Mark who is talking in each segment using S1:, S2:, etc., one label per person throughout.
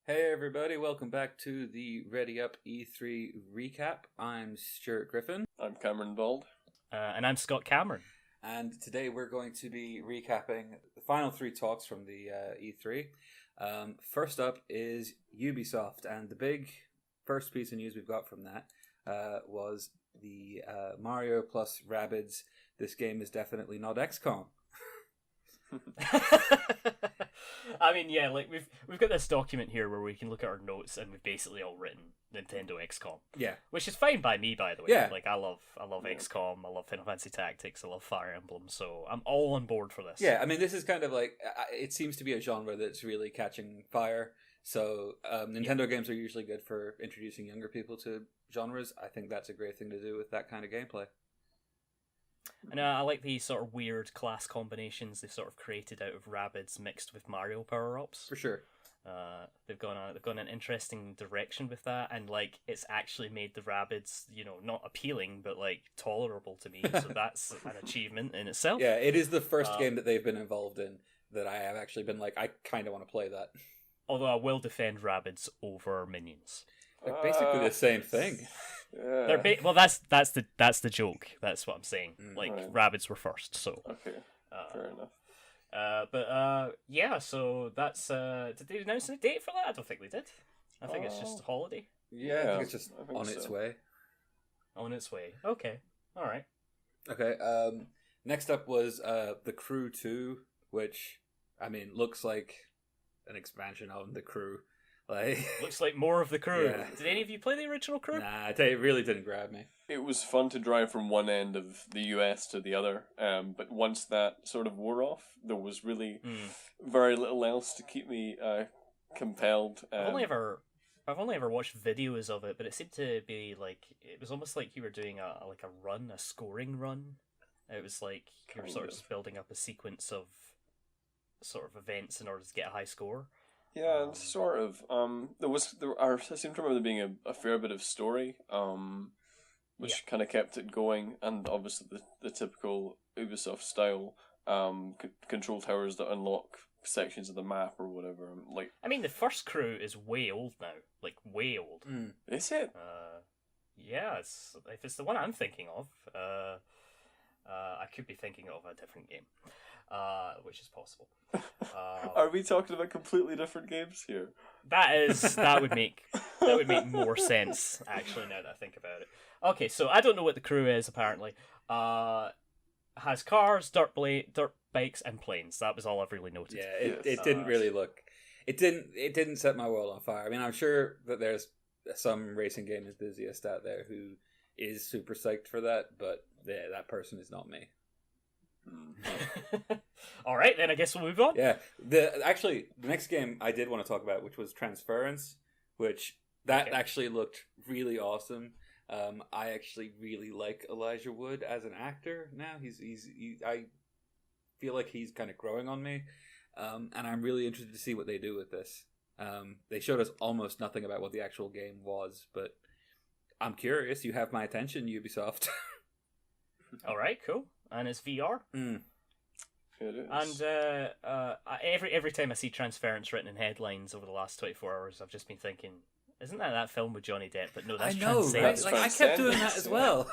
S1: Hey everybody, welcome back to the Ready Up E3 recap. I'm Stuart Griffin.
S2: I'm Cameron Bald.
S3: And I'm Scott Cameron.
S1: And today we're going to be recapping the final three talks from the E3. First up is Ubisoft, and the big first piece of news we've got from that was the Mario plus Rabbids. This game is definitely not XCOM.
S3: I mean, yeah, like we've got this document here where we can look at our notes, and we've basically all written Nintendo XCOM.
S1: Yeah,
S3: which is fine by me, by the way.
S1: Yeah,
S3: like I love XCOM. I love Final Fantasy Tactics. I love Fire Emblem. So I'm all on board for this.
S1: Yeah, I mean, this is kind of like it seems to be a genre that's really catching fire. So Nintendo games are usually good for introducing younger people to genres. I think that's a great thing to do with that kind of gameplay.
S3: And I like these sort of weird class combinations they've sort of created out of Rabbids mixed with Mario power-ups.
S1: For sure.
S3: They've gone an interesting direction with that, and like it's actually made the Rabbids, not appealing but like tolerable to me. So that's an achievement in itself.
S1: Yeah, it is the first game that they've been involved in that I have actually been like, I kind of want to play that.
S3: Although I will defend Rabbids over Minions.
S1: They're basically the same thing.
S3: Yeah. Well, that's the joke. That's what I'm saying. Like
S2: right.
S3: Rabbids were first, so
S2: Okay, fair enough.
S3: Yeah. So that's. Did they announce a date for that? I don't think they did. I think it's just a holiday.
S1: Yeah, I think it's just on its way.
S3: On its way. Okay. All right.
S1: Okay. Next up was The Crew 2, which I mean looks like an expansion of The Crew. Like,
S3: looks like more of The Crew.
S1: Yeah.
S3: Did any of you play the original Crew?
S1: Nah, I tell you, it really didn't grab me.
S2: It was fun to drive from one end of the US to the other, but once that sort of wore off, there was really very little else to keep me compelled.
S3: I've only ever watched videos of it, but it seemed to be like it was almost like you were doing a scoring run. It was like you were sort of just building up a sequence of sort of events in order to get a high score.
S2: Yeah, sort of. I seem to remember there being a fair bit of story, which kind of kept it going, and obviously the typical Ubisoft style control towers that unlock sections of the map or whatever. Like,
S3: I mean, the first Crew is way old now, like way old.
S2: Is it?
S3: Yeah, if it's the one I'm thinking of, I could be thinking of a different game. Which is possible.
S2: Are we talking about completely different games here?
S3: That would make more sense actually now that I think about it. Okay, so I don't know what The Crew is. Apparently, has cars, dirt bikes, and planes. That was all I've really noted.
S1: Yeah, it didn't really look. It didn't set my world on fire. I mean, I'm sure that there's some racing game enthusiast out there who is super psyched for that, but that person is not me.
S3: All right, then I guess we'll move on.
S1: Yeah, the next game I did want to talk about, which was Transference, which actually looked really awesome. I actually really like Elijah Wood as an actor now. I feel like he's kind of growing on me, and I'm really interested to see what they do with this. They showed us almost nothing about what the actual game was, but I'm curious. You have my attention, Ubisoft.
S3: All right, cool. And it's VR.
S2: It is.
S3: And every time I see Transference written in headlines over the last 24 hours, I've just been thinking, isn't that film with Johnny Depp? But no, that's Transcendence.
S1: Right? Like, I kept doing that as well.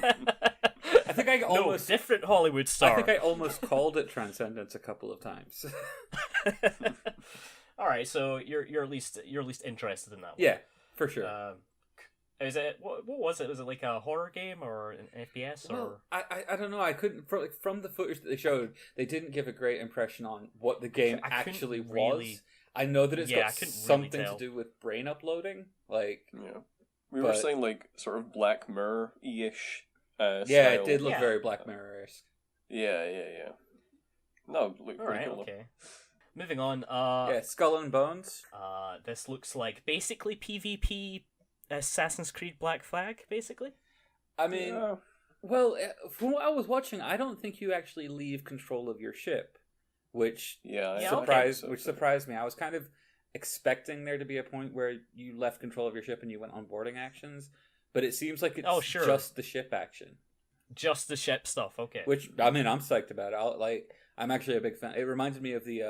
S1: I think I almost
S3: different Hollywood star.
S1: I think I almost called it Transcendence a couple of times.
S3: All right, so you're at least interested in that one.
S1: Yeah, for sure.
S3: Is it what was it? Was it like a horror game or an FPS?
S1: Well, I don't know. I couldn't from the footage that they showed. They didn't give a great impression on what the game actually was. I know that it's got something to do with brain uploading. Like,
S2: we were saying like sort of Black Mirror-ish.
S1: Yeah,
S2: style.
S1: it did look very Black Mirror-esque.
S2: Yeah. No, look
S3: pretty cool. Okay. Moving on.
S1: Skull and Bones.
S3: This looks like basically PvP. Assassin's Creed Black Flag, basically.
S1: I mean, well, from what I was watching, I don't think you actually leave control of your ship, which surprised me. I was kind of expecting there to be a point where you left control of your ship and you went on boarding actions, but it seems like it's just the ship action.
S3: Just the ship stuff, okay.
S1: Which, I mean, I'm psyched about it. I'm actually a big fan. It reminded me of the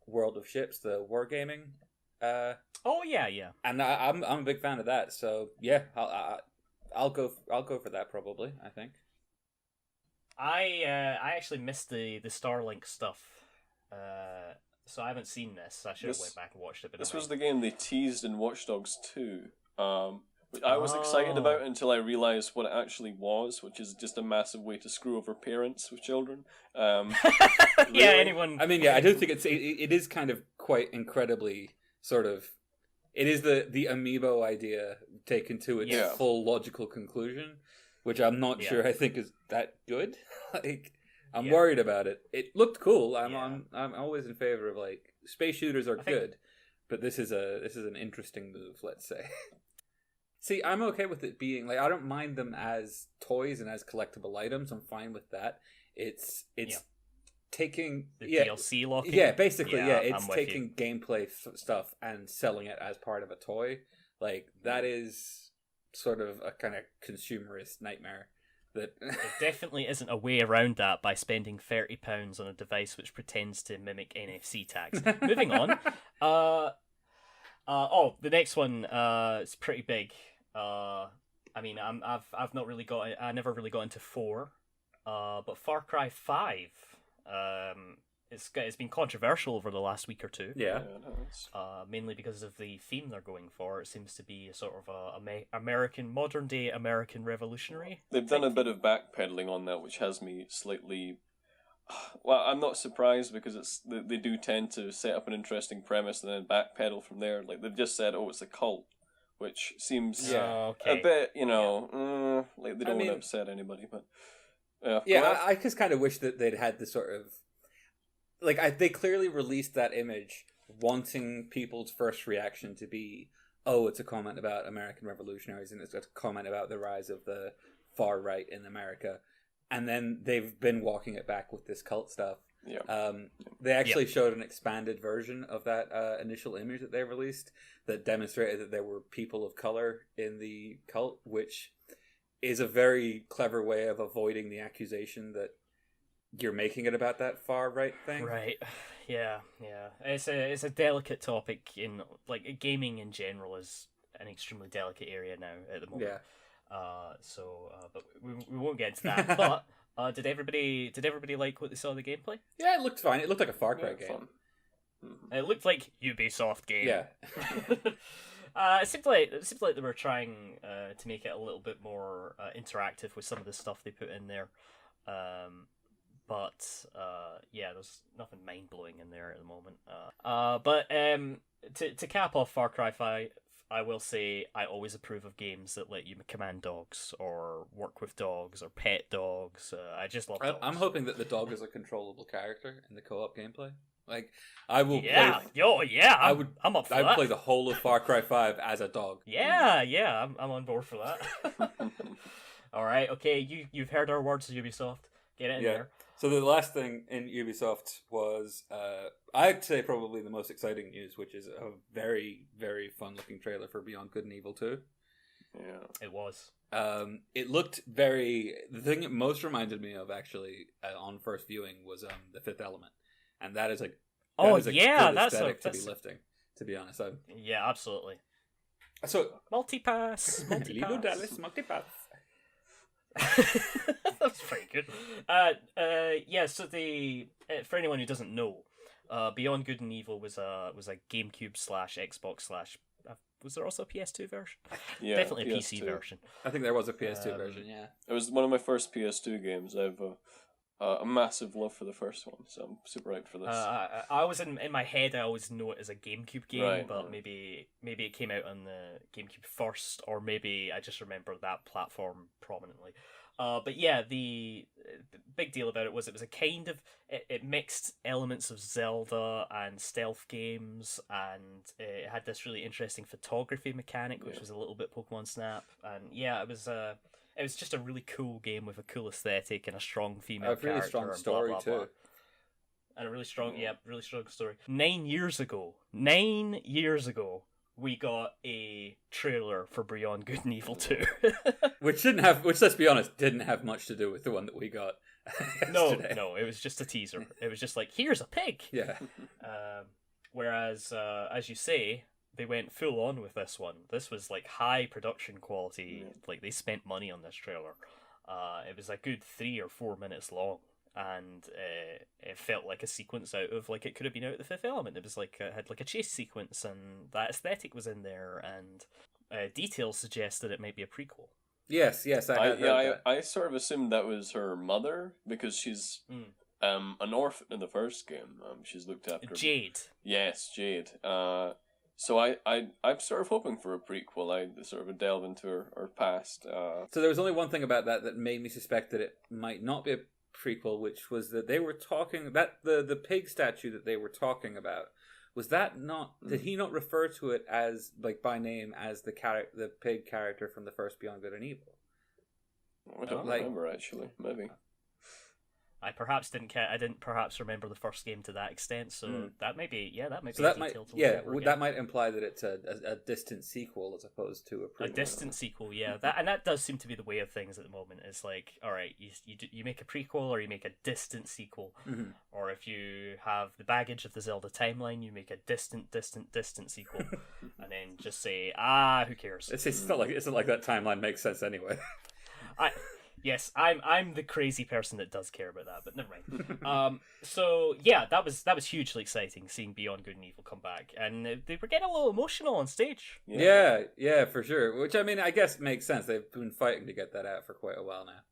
S1: World of Ships, the wargaming.
S3: Oh yeah.
S1: And I'm a big fan of that. So yeah, I'll go for that probably. I think.
S3: I actually missed the Starlink stuff, so I haven't seen this. I should have went back and watched it. But
S2: this was the game they teased in Watch Dogs 2. I was excited about it until I realised what it actually was, which is just a massive way to screw over parents with children.
S3: Yeah, anyone.
S1: I mean, yeah, I do think it is kind of quite incredibly sort of. It is the amiibo idea taken to its full logical conclusion, which I'm not sure I think is that good. Like, I'm worried about it. It looked cool. I'm always in favor of like space shooters are good, but this is an interesting move, let's say. See, I'm okay with it being like I don't mind them as toys and as collectible items. I'm fine with that. It's taking
S3: the DLC locking.
S1: Yeah, basically, it's taking gameplay stuff and selling it as part of a toy. Like that is sort of a kind of consumerist nightmare. That
S3: there definitely isn't a way around that by spending £30 on a device which pretends to mimic NFC tags. Moving on. The next one is pretty big. I mean, I've not really I never really got into 4. But Far Cry 5. It's been controversial over the last week or two.
S1: Yeah.
S3: Mainly because of the theme they're going for. It seems to be a sort of a modern day American revolutionary.
S2: They've done a bit of backpedaling on that, which has me slightly. Well, I'm not surprised because they do tend to set up an interesting premise and then backpedal from there. Like they've just said, it's a cult, which seems a bit, like they don't want to upset anybody, but.
S1: I just kind of wish that they'd had the sort of they clearly released that image wanting people's first reaction to be, it's a comment about American revolutionaries and it's a comment about the rise of the far right in America, and then they've been walking it back with this cult stuff. They actually showed an expanded version of that initial image that they released that demonstrated that there were people of color in the cult, which is a very clever way of avoiding the accusation that you're making it about that far right thing.
S3: Right. Yeah. It's a delicate topic in gaming in general is an extremely delicate area now at the moment.
S1: Yeah.
S3: But we won't get into that. But did everybody like what they saw of the gameplay?
S1: Yeah, it looked fine. It looked like a Far Cry game.
S3: It looked like Ubisoft game.
S1: Yeah.
S3: It seemed like they were trying to make it a little bit more interactive with some of the stuff they put in there. There's nothing mind blowing in there at the moment. To cap off Far Cry 5, I will say I always approve of games that let you command dogs or work with dogs or pet dogs. I just love dogs.
S1: I'm hoping that the dog is a controllable character in the co-op gameplay. Like, I will play... I'm up for that. I would play the whole of Far Cry 5 as a dog.
S3: Yeah, I'm on board for that. All right, okay, you've heard our words, Ubisoft. Get it in there.
S1: So the last thing in Ubisoft was, I'd say probably the most exciting news, which is a very, very fun-looking trailer for Beyond Good and Evil 2.
S2: Yeah.
S3: It was.
S1: It looked very... The thing it most reminded me of, actually, on first viewing was The Fifth Element. And that is a good aesthetic to be lifting, to be honest.
S3: Yeah, absolutely.
S1: So
S3: multipass.
S1: Lilo Dallas multipass.
S3: That's pretty good. So for anyone who doesn't know, Beyond Good and Evil was a GameCube / Xbox / was there also a PS2 version?
S2: Yeah,
S3: definitely a
S2: PS2.
S3: PC version.
S1: I think there was a PS2 version. Yeah,
S2: it was one of my first PS2 games. I've a massive love for the first one, so I'm super hyped for this.
S3: I was in my head. I always know it as a GameCube game, but maybe it came out on the GameCube first, or maybe I just remember that platform prominently. But yeah, the big deal about it was a kind of it mixed elements of Zelda and stealth games, and it had this really interesting photography mechanic, which was a little bit Pokemon Snap, and yeah, it was just a really cool game with a cool aesthetic and a strong female character. A really strong story too. And a really strong story. 9 years ago, we got a trailer for Beyond Good and Evil 2.
S1: Which let's be honest, didn't have much to do with the one that we got yesterday.
S3: No, it was just a teaser. It was just like, here's a pig.
S1: Yeah.
S3: Whereas, as you say, they went full on with this one. This was like high production quality. Like they spent money on this trailer. It was a good 3 or 4 minutes long. And it felt like a sequence out of, like, it could have been out of The Fifth Element. It was like it had like a chase sequence, and that aesthetic was in there, and details suggest that it might be a prequel.
S1: Yes,
S2: I sort of assumed that was her mother, because she's an orphan in the first game. She's looked after
S3: Jade.
S2: Yes, Jade. So I'm sort of hoping for a prequel. I sort of a delve into her past.
S1: So there was only one thing about that made me suspect that it might not be a prequel, which was that they were talking that the pig statue that they were talking about, was that not did he not refer to it as, like, by name as the pig character from the first Beyond Good and Evil?
S2: I don't remember, actually. Maybe
S3: I didn't perhaps remember the first game to that extent, so that might be that might
S1: that might imply that it's a distant sequel as opposed to a prequel.
S3: A distant sequel, yeah. That does seem to be the way of things at the moment. It's like, all right, you make a prequel or you make a distant sequel, or if you have the baggage of the Zelda timeline, you make a distant sequel, and then just say, who cares?
S1: It's not like that timeline makes sense anyway.
S3: Yes, I'm the crazy person that does care about that, but never mind. So yeah, that was hugely exciting seeing Beyond Good and Evil come back, and they were getting a little emotional on stage.
S1: Yeah, for sure. Which, I mean, I guess makes sense. They've been fighting to get that out for quite a while now.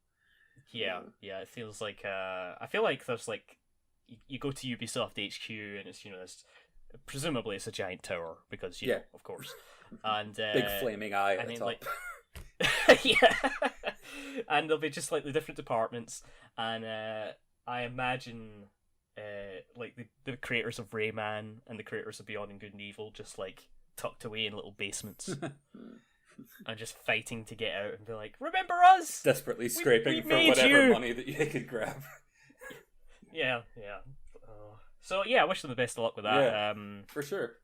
S1: Yeah. It feels like I feel like there's like you go to Ubisoft HQ and it's there's presumably it's a giant tower because of course, and big flaming eye at the top.
S3: Like, yeah. And there'll be just like the different departments, and I imagine like the creators of Rayman and the creators of Beyond and Good and Evil just like tucked away in little basements and just fighting to get out and be like, remember us?
S1: Desperately scraping for whatever money that they could grab. Yeah.
S3: So yeah, I wish them the best of luck with that.
S1: Yeah, for sure.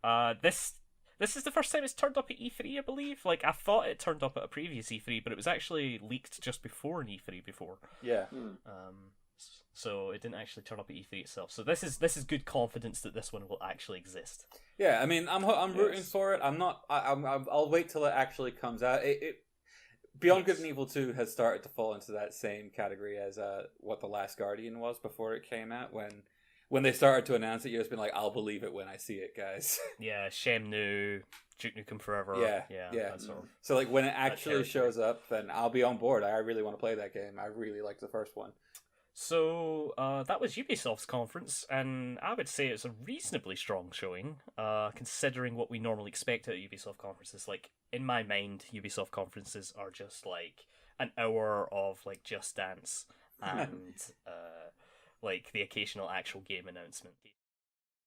S3: This is the first time it's turned up at E3, I believe. Like, I thought it turned up at a previous E3, but it was actually leaked just before an E3 before.
S1: Yeah.
S3: So it didn't actually turn up at E3 itself. So this is good confidence that this one will actually exist.
S1: Yeah, I mean, I'm rooting for it. I'll wait till it actually comes out. Beyond Good and Evil 2 has started to fall into that same category as what The Last Guardian was before it came out, when they started to announce it, you've just been like, I'll believe it when I see it, guys.
S3: Yeah, Shenmue, Duke Nukem Forever. Yeah.
S1: So like when it actually shows up, then I'll be on board. I really want to play that game. I really liked the first one.
S3: So that was Ubisoft's conference, and I would say it's a reasonably strong showing, considering what we normally expect at Ubisoft conferences. Like, in my mind, Ubisoft conferences are just like an hour of like Just Dance and like the occasional actual game announcement.